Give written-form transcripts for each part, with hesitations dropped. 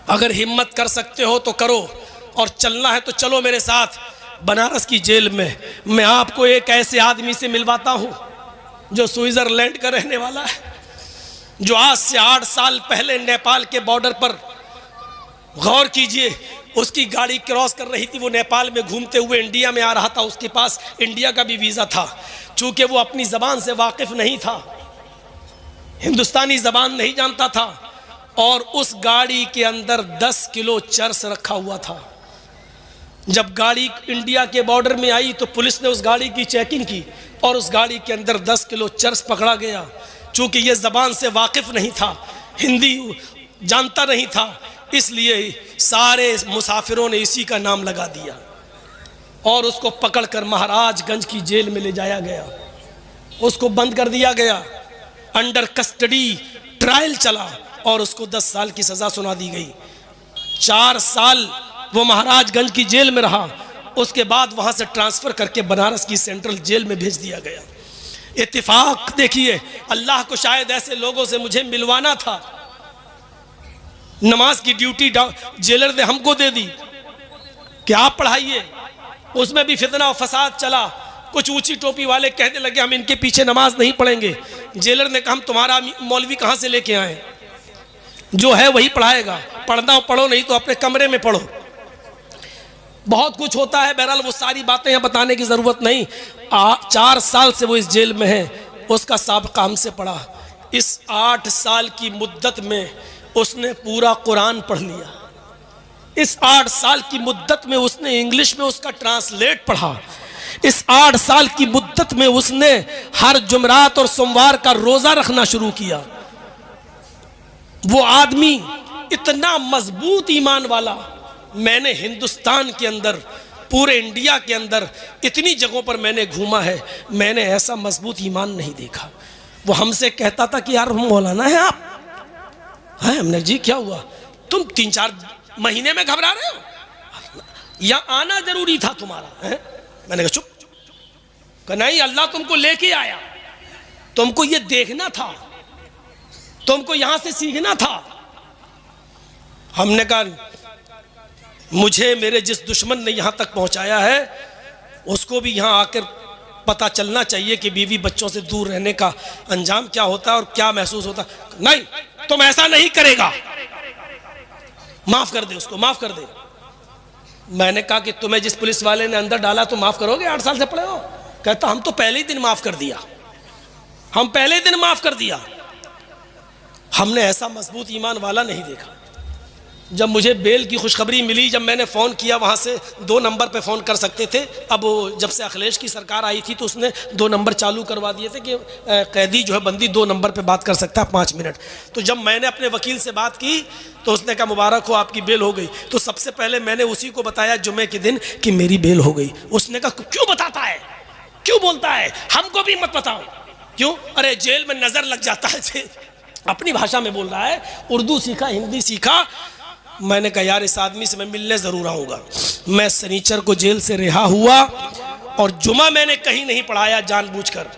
अगर हिम्मत कर सकते हो तो करो, और चलना है तो चलो मेरे साथ बनारस की जेल में। मैं आपको एक ऐसे आदमी से मिलवाता हूँ जो स्विट्जरलैंड का रहने वाला है, जो आज से 8 साल पहले नेपाल के बॉर्डर पर, गौर कीजिए, उसकी गाड़ी क्रॉस कर रही थी, वो नेपाल में घूमते हुए इंडिया में आ रहा था, उसके पास इंडिया का भी वीज़ा था। चूँकि वो अपनी ज़बान से वाकिफ़ नहीं था, हिंदुस्तानी ज़बान नहीं जानता था, और उस गाड़ी के अंदर 10 किलो चर्स रखा हुआ था। जब गाड़ी इंडिया के बॉर्डर में आई तो पुलिस ने उस गाड़ी की चेकिंग की और उस गाड़ी के अंदर 10 किलो चर्स पकड़ा गया। चूँकि ये ज़बान से वाकिफ़ नहीं था, हिंदी जानता नहीं था, इसलिए सारे मुसाफिरों ने इसी का नाम लगा दिया और उसको पकड़कर महाराजगंज की जेल में ले जाया गया। उसको बंद कर दिया गया, अंडर कस्टडी ट्रायल चला और उसको 10 साल की सज़ा सुना दी गई। 4 साल वो महाराजगंज की जेल में रहा, उसके बाद वहाँ से ट्रांसफ़र करके बनारस की सेंट्रल जेल में भेज दिया गया। इत्तेफाक देखिए, अल्लाह को शायद ऐसे लोगों से मुझे मिलवाना था। नमाज की ड्यूटी जेलर ने हमको दे दी कि आप पढ़ाइए, उसमें भी फितना और फसाद चला। कुछ ऊंची टोपी वाले कहने लगे हम इनके पीछे नमाज नहीं पढ़ेंगे। जेलर ने कहा हम तुम्हारा मौलवी कहाँ से लेके आए, जो है वही पढ़ाएगा, पढ़ना पढ़ो, नहीं तो अपने कमरे में पढ़ो। बहुत कुछ होता है, बहरहाल वो सारी बातें यहाँ बताने की ज़रूरत नहीं। 4 साल से वो इस जेल में है, उसका साबिक़ा हमसे पढ़ा। इस 8 साल की मुद्दत में उसने पूरा कुरान पढ़ लिया। इस 8 साल की मुद्दत में उसने इंग्लिश में उसका ट्रांसलेट पढ़ा। इस 8 साल की मुद्दत में उसने हर जुमरात और सोमवार का रोज़ा रखना शुरू किया। वो आदमी इतना मजबूत ईमान वाला, मैंने हिंदुस्तान के अंदर, पूरे इंडिया के अंदर इतनी जगहों पर मैंने घूमा है, मैंने ऐसा मजबूत ईमान नहीं देखा। वो हमसे कहता था कि यार मौलाना है आप हैं? हमने जी क्या हुआ, तुम 3-4 महीने में घबरा रहे हो, यहाँ आना जरूरी था तुम्हारा है? मैंने कहा चुप। कहा नहीं, अल्लाह तुमको लेके आया, तुमको ये देखना था, तुमको यहां से सीखना था। हमने कहा मुझे मेरे जिस दुश्मन ने यहां तक पहुंचाया है उसको भी यहां आकर पता चलना चाहिए कि बीवी बच्चों से दूर रहने का अंजाम क्या होता है और क्या महसूस होता है। नहीं, तुम ऐसा नहीं करेगा, माफ कर दे उसको, माफ कर दे। मैंने कहा कि तुम्हें जिस पुलिस वाले ने अंदर डाला तुम माफ करोगे? 8 साल से पड़े हो। कहता हम तो पहले ही दिन माफ कर दिया, हम पहले ही दिन माफ कर दिया। हमने ऐसा मजबूत ईमान वाला नहीं देखा। जब मुझे बेल की खुशखबरी मिली, जब मैंने फ़ोन किया, वहाँ से 2 नंबर पे फ़ोन कर सकते थे। अब जब से अखिलेश की सरकार आई थी तो उसने 2 नंबर चालू करवा दिए थे कि कैदी जो है बंदी 2 नंबर पे बात कर सकता है 5 मिनट। तो जब मैंने अपने वकील से बात की तो उसने कहा मुबारक हो आपकी बेल हो गई। तो सबसे पहले मैंने उसी को बताया जुमे के दिन कि मेरी बेल हो गई। उसने कहा क्यों बताता है, क्यों बोलता है, हमको भी मत बताओ। क्यों? अरे जेल में नज़र लग जाता है। अपनी भाषा में बोल रहा है, उर्दू सीखा, हिंदी सीखा। मैंने कहा यार इस आदमी से मैं मिलने ज़रूर आऊँगा। मैं शनिचर को जेल से रिहा हुआ और जुमा मैंने कहीं नहीं पढ़ाया जानबूझकर,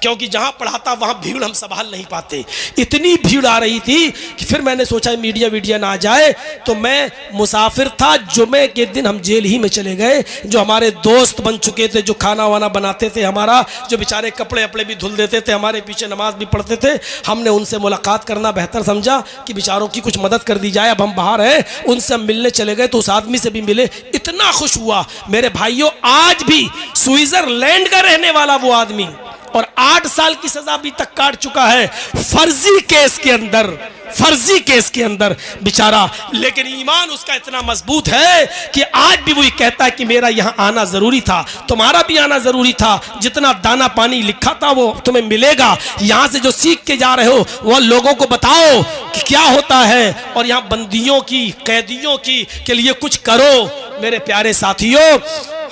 क्योंकि जहाँ पढ़ाता वहाँ भीड़ हम संभाल नहीं पाते। इतनी भीड़ आ रही थी कि फिर मैंने सोचा मीडिया ना आ जाए, तो मैं मुसाफिर था। जुमे के दिन हम जेल ही में चले गए। जो हमारे दोस्त बन चुके थे, जो खाना वाना बनाते थे हमारा, जो बेचारे कपड़े अपड़े भी धुल देते थे, हमारे पीछे नमाज भी पढ़ते थे, हमने उनसे मुलाकात करना बेहतर समझा कि बेचारों की कुछ मदद कर दी जाए। अब हम बाहर हैं, उनसे हम मिलने चले गए। तो उस आदमी से भी मिले, इतना खुश हुआ। मेरे भाइयों, आज भी स्विट्जरलैंड का रहने वाला वो आदमी, और 8 साल की सजा भी तक काट चुका है फर्जी केस के अंदर, फर्जी केस के अंदर बेचारा। लेकिन ईमान उसका इतना मजबूत है कि आज भी वही कहता है कि मेरा यहाँ आना जरूरी था, तुम्हारा भी आना जरूरी था। जितना दाना पानी लिखा था वो तुम्हें मिलेगा। यहाँ से जो सीख के जा रहे हो वह लोगों को बताओ कि क्या होता है, और यहाँ बंदियों की, कैदियों की के लिए कुछ करो। मेरे प्यारे साथियों,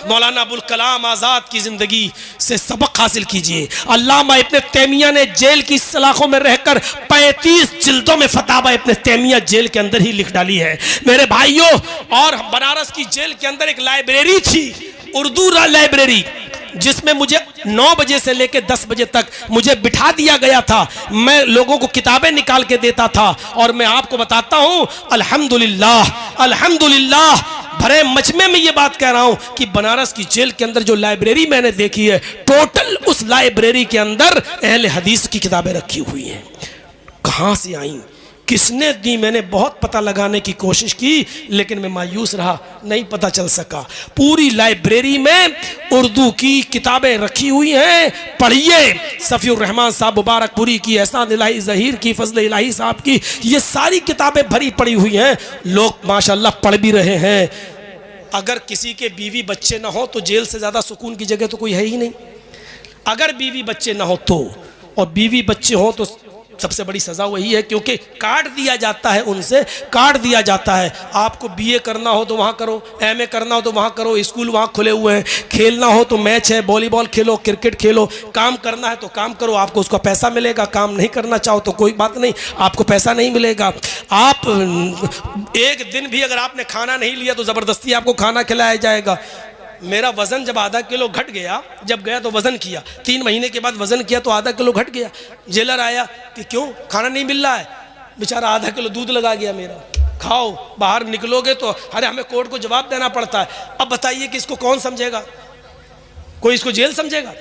मौलाना अबुल कलाम आज़ाद की ज़िंदगी से सबक हासिल कीजिए। अल्लामा इब्न तैमिया ने जेल की सलाखों में रहकर 35 जिल्दों में फतावा इब्न तैमिया जेल के अंदर ही लिख डाली है मेरे भाइयों। और बनारस की जेल के अंदर एक लाइब्रेरी थी, उर्दू लाइब्रेरी, जिसमें मुझे 9 बजे से लेकर 10 बजे तक मुझे बिठा दिया गया था। मैं लोगों को किताबें निकाल के देता था और मैं आपको बताता हूं अल्हम्दुलिल्लाह, अल्हम्दुलिल्लाह भरे मजमे में ये बात कह रहा हूं कि बनारस की जेल के अंदर जो लाइब्रेरी मैंने देखी है, टोटल उस लाइब्रेरी के अंदर अहले हदीस की किताबें रखी हुई हैं। कहां से आई, किसने दी, मैंने बहुत पता लगाने की कोशिश की, लेकिन मैं मायूस रहा, नहीं पता चल सका। पूरी लाइब्रेरी में उर्दू की किताबें रखी हुई हैं, पढ़िए। सफ़ीउर रहमान साहब मुबारकपुरी की, एहसान इलाही ज़हीर की, फजल इलाही साहब की, ये सारी किताबें भरी पड़ी हुई हैं। लोग माशाल्लाह पढ़ भी रहे हैं। अगर किसी के बीवी बच्चे ना हो तो जेल से ज़्यादा सुकून की जगह तो कोई है ही नहीं। अगर बीवी बच्चे ना हो तो, और बीवी बच्चे हो तो सबसे बड़ी सज़ा वही है, क्योंकि काट दिया जाता है, उनसे काट दिया जाता है। आपको बीए करना हो तो वहाँ करो, एमए करना हो तो वहाँ करो, स्कूल वहाँ खुले हुए हैं, खेलना हो तो मैच है, वॉलीबॉल खेलो, क्रिकेट खेलो, काम करना है तो काम करो, आपको उसका पैसा मिलेगा। काम नहीं करना चाहो तो कोई बात नहीं, आपको पैसा नहीं मिलेगा। आप एक दिन भी अगर आपने खाना नहीं लिया तो ज़बरदस्ती आपको खाना खिलाया जाएगा। मेरा वज़न जब आधा किलो घट गया, जब गया तो वज़न किया, 3 महीने के बाद वज़न किया तो आधा किलो घट गया। जेलर आया कि क्यों खाना नहीं मिल रहा है, बेचारा आधा किलो दूध लगा गया मेरा, खाओ, बाहर निकलोगे तो अरे हमें कोर्ट को जवाब देना पड़ता है। अब बताइए कि इसको कौन समझेगा, कोई इसको जेल समझेगा?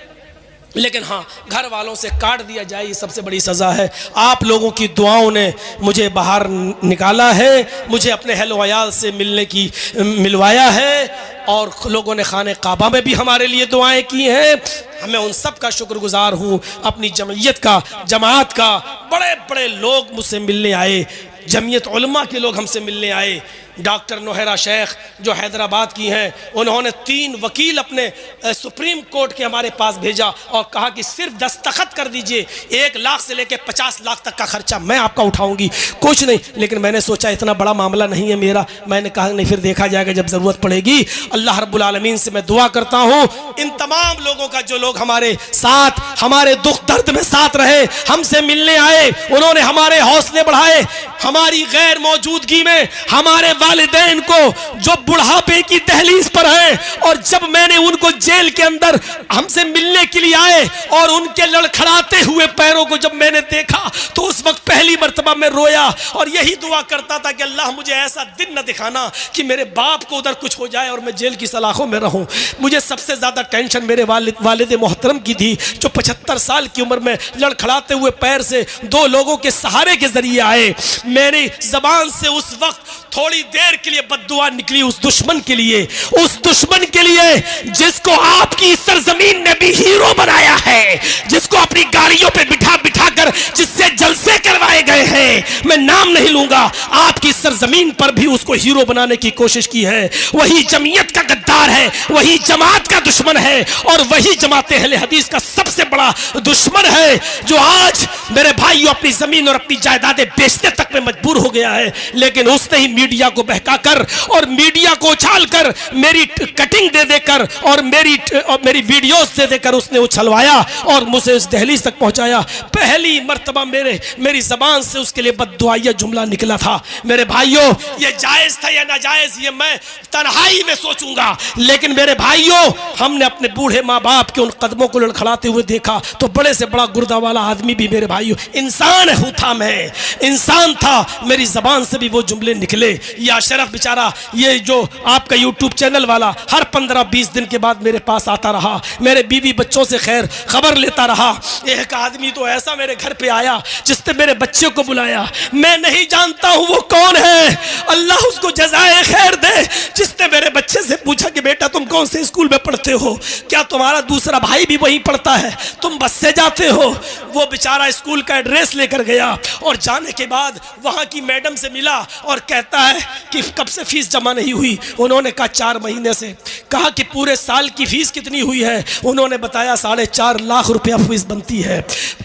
लेकिन हाँ, घर वालों से काट दिया जाए, ये सबसे बड़ी सज़ा है। आप लोगों की दुआओं ने मुझे बाहर निकाला है, मुझे अपने अहलो अयाल से मिलवाया है, और लोगों ने खाने काबा में भी हमारे लिए दुआएं की हैं। मैं उन सब का शुक्रगुजार हूँ। अपनी जमयत का, जमात का, बड़े बड़े लोग मुझसे मिलने आए, जमियत उलमा के लोग हमसे मिलने आए। डॉक्टर नोहरा शेख जो हैदराबाद की हैं, उन्होंने 3 वकील अपने सुप्रीम कोर्ट के हमारे पास भेजा और कहा कि सिर्फ दस्तखत कर दीजिए, 1 लाख से लेकर 50 लाख तक का खर्चा मैं आपका उठाऊंगी, कुछ नहीं। लेकिन मैंने सोचा इतना बड़ा मामला नहीं है मेरा, मैंने कहा नहीं, फिर देखा जाएगा जब ज़रूरत पड़ेगी। अल्लाह रब्बुल आलमीन से मैं दुआ करता हूँ इन तमाम लोगों का, जो लोग हमारे साथ, हमारे दुख दर्द में साथ रहे, हमसे मिलने आए, उन्होंने हमारे हौसले बढ़ाए। हमारी गैर मौजूदगी में हमारे वालिदैन को जो बुढ़ापे की दहलीज पर है, और जब मैंने उनको जेल के अंदर हमसे मिलने के लिए आए और उनके लड़खड़ाते हुए पैरों को जब मैंने देखा तो उस वक्त पहली मर्तबा मैं रोया और यही दुआ करता था कि अल्लाह मुझे ऐसा दिन न दिखाना कि मेरे बाप को उधर कुछ हो जाए और मैं जेल की सलाखों में रहूं। मुझे सबसे ज़्यादा टेंशन मेरे वालिद मोहतरम की थी, जो 75 साल की उम्र में लड़खड़ाते हुए पैर से 2 लोगों के सहारे के जरिए आए। मेरी ज़बान से उस वक्त थोड़ी देर के लिए बद्दुआ निकली उस दुश्मन के लिए, उस दुश्मन के लिए जिसको आपकी सरजमीन ने भी हीरो बनाया है, जिसको अपनी गाड़ियों पे बिठा बिठा कर जिससे जलसे करवाए गए हैं। मैं नाम नहीं लूंगा, आपकी सरजमीन पर भी उसको हीरो बनाने की कोशिश की है। वही जमीयत का गद्दार है, वही जमात का दुश्मन है, और वही जमात अहले हदीस का सबसे बड़ा दुश्मन है, जो आज मेरे भाइयों अपनी जमीन और अपनी जायदादें बेचने तक में मजबूर हो गया है। लेकिन उसने ही मीडिया को बहकाकर और मीडिया को उछालकर, मेरी कटिंग दे देकर और मेरी वीडियोस दे देकर उसने उछलवाया और मुझे इस दहलीज तक पहुंचाया। पहली मर्तबा मेरी जबान से उसके लिए बद्दुआया जुमला निकला था। मेरे भाइयों, ये जायज था या नाजायज ये मैं तन्हाई में सोचूंगा, लेकिन मेरे भाइयों, हमने अपने बूढ़े माँ बाप के उन कदमों को लड़खड़ाते हुए देखा तो बड़े से बड़ा गुर्दा वाला आदमी भी मेरे भाइयों इंसान था, मैं इंसान था, मेरी जबान से भी वो जुमले निकले। ये अशरफ बेचारा, ये जो आपका यूट्यूब चैनल वाला, हर 15-20 दिन के बाद मेरे पास आता रहा, मेरे बीवी बच्चों से खैर खबर लेता रहा। एक आदमी तो ऐसा मेरे घर पे आया जिसने मेरे बच्चे को बुलाया, मैं नहीं जानता हूं वो कौन है, अल्लाह उसको जज़ाए खैर दे, जिसने मेरे बच्चे से पूछा कि बेटा तुम कौन से स्कूल में पढ़ते हो, क्या तुम्हारा दूसरा भाई भी वहीं पढ़ता है, तुम बस से जाते हो? वो बेचारा स्कूल का एड्रेस लेकर गया और जाने के बाद वहां की मैडम से मिला और कहता है कि कब से फीस जमा नहीं हुई। उन्होंने कहा 4 महीने से। कहा कि पूरे साल की फीस कितनी हुई है? उन्होंने बताया 4.5 लाख रुपया फीस बनती है,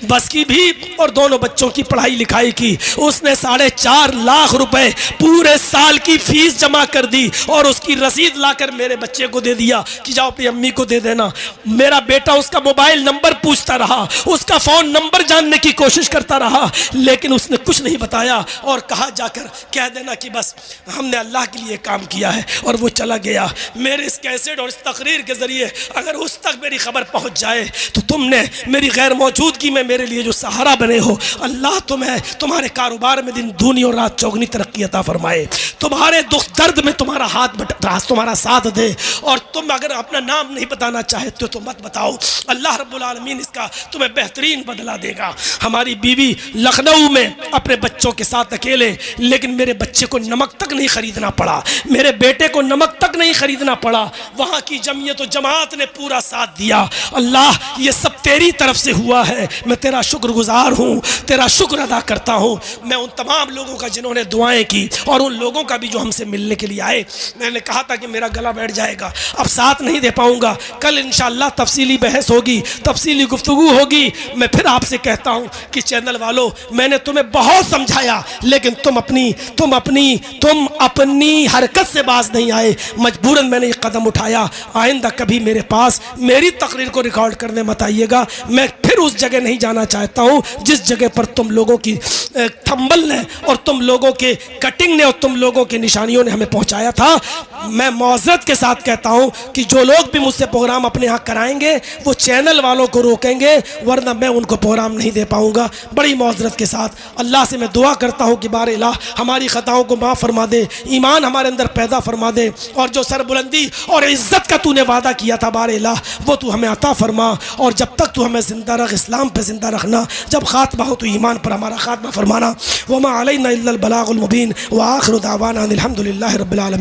बस की भी और दोनों बच्चों की पढ़ाई लिखाई की। उसने 4.5 लाख रुपए पूरे साल की फीस जमा कर दी। ली और उसकी रसीद लाकर मेरे बच्चे को दे दिया कि जाओ अपनी अम्मी को दे देना। मेरा बेटा उसका मोबाइल नंबर पूछता रहा, उसका फ़ोन नंबर जानने की कोशिश करता रहा, लेकिन उसने कुछ नहीं बताया और कहा जाकर कह देना कि बस हमने अल्लाह के लिए काम किया है, और वो चला गया। मेरे इस कैसेट और इस तकरीर के ज़रिए अगर उस तक मेरी खबर पहुंच जाए तो तुमने मेरी गैर मौजूदगी में मेरे लिए जो सहारा बने हो, अल्लाह तुम्हें तुम्हारे कारोबार में दिन दूनी और रात चौगनी तरक्की अता फरमाए, तुम्हारे दुख दर्द में तुम्हारा तुम्हारा साथ दे। और तुम अगर अपना नाम नहीं बताना चाहते तो मत बताओ, अल्लाह रब्बुल आलमीन इसका तुम्हें बेहतरीन बदला देगा। हमारी बीवी लखनऊ में अपने बच्चों के साथ अकेले, लेकिन मेरे बच्चे को नमक तक नहीं खरीदना पड़ा, मेरे बेटे को नमक तक नहीं खरीदना पड़ा, वहाँ की जमीयत और जमात ने पूरा साथ दिया। अल्लाह ये सब तेरी तरफ से हुआ है, मैं तेरा शुक्रगुजार हूँ, तेरा शुक्र अदा करता हूँ। मैं उन तमाम लोगों का जिन्होंने दुआएं की और उन लोगों का भी जो हमसे मिलने के लिए आए। मैंने कहा था कि मेरा गला बैठ जाएगा, अब साथ नहीं दे पाऊँगा, कल इंशाअल्लाह तफसीली बहस होगी, तफसीली गुफ्तगू होगी। मैं फिर आपसे कहता हूँ कि चैनल वालों, मैंने तुम्हें बहुत समझाया, लेकिन तुम अपनी हरकत से बाज नहीं आए, मजबूरन मैंने ये कदम उठाया। आइंदा कभी मेरे पास मेरी तकरीर को रिकॉर्ड करने मत आइएगा, मैं फिर उस जगह नहीं जाना चाहता हूँ जिस जगह पर तुम लोगों की थंबल ने और तुम लोगों के कटिंग ने और तुम लोगों की निशानियों ने हमें पहुँचाया था। मैं मौज़रत के साथ कहता हूँ कि जो लोग भी मुझसे प्रोग्राम अपने यहाँ कराएंगे वो चैनल वालों को रोकेंगे, वरना मैं उनको प्रोग्राम नहीं दे पाऊँगा। बड़ी मौज़रत के साथ अल्लाह से मैं दुआ करता हूँ कि बारे इलाह हमारी ख़ताओं को माफ़ फरमा दे, ईमान हमारे अंदर पैदा फरमा दे, और जो सरबुलंदी और इज़्ज़त का तूने वादा किया था बारे इलाह वो तू हमें अता फरमा। और जब तक तू हमें ज़िंदा रख, इस्लाम पर ज़िंदा रखना, जब ख़ात्मा हो तो ईमान पर हमारा ख़ात्मा फरमाना। वमा अलैना इल्लल बलागुल मुबीन व आखिरु दावाना अनिल हम्दुलिल्लाहि रब्बिल आलमीन।